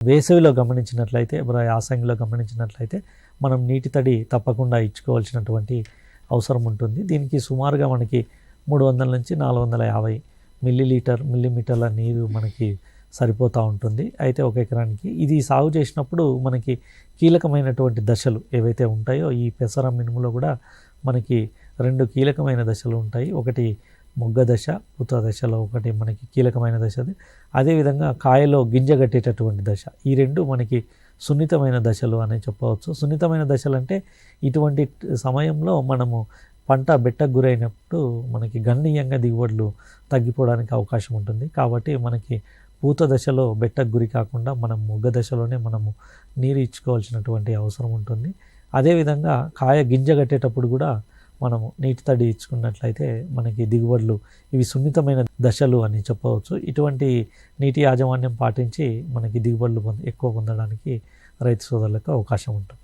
వేసవిలో గమనించినట్లయితే, యాసంగిలో గమనించినట్లయితే మనం నీటి తడి తప్పకుండా ఇచ్చుకోవాల్సినటువంటి అవసరం ఉంటుంది. దీనికి సుమారుగా మనకి 300 నుంచి 450 మిల్లీమీటర్ల నీరు మనకి సరిపోతూ ఉంటుంది. అయితే ఒక ఎకరానికి ఇది సాగు చేసినప్పుడు మనకి కీలకమైనటువంటి దశలు ఏవైతే ఉంటాయో, ఈ పెసర మినుములో కూడా మనకి 2 కీలకమైన దశలు ఉంటాయి. ఒకటి మొగ్గ దశ, పూత దశలో ఒకటి మనకి కీలకమైన దశ అది. అదేవిధంగా కాయలో గింజ కట్టేటటువంటి దశ. ఈ 2 మనకి సున్నితమైన దశలు అని చెప్పవచ్చు. సున్నితమైన దశలు అంటే ఇటువంటి సమయంలో మనము పంట బెట్టకు గురైనప్పుడు మనకి గణనీయంగా దిగుబడులు తగ్గిపోవడానికి అవకాశం ఉంటుంది. కాబట్టి మనకి పూత దశలో బెట్టకు గురి కాకుండా మనం మొగ్గ దశలోనే మనము నీరు ఇచ్చుకోవాల్సినటువంటి అవసరం ఉంటుంది. అదేవిధంగా కాయ గింజ కట్టేటప్పుడు కూడా మనము నీటి తడి ఇచ్చుకున్నట్లయితే మనకి దిగుబడులు, ఇవి సున్నితమైన దశలు అని చెప్పవచ్చు. ఇటువంటి నీటి యాజమాన్యం పాటించి మనకి దిగుబడులు ఎక్కువ పొందడానికి రైతు సోదరులకు అవకాశం ఉంటుంది.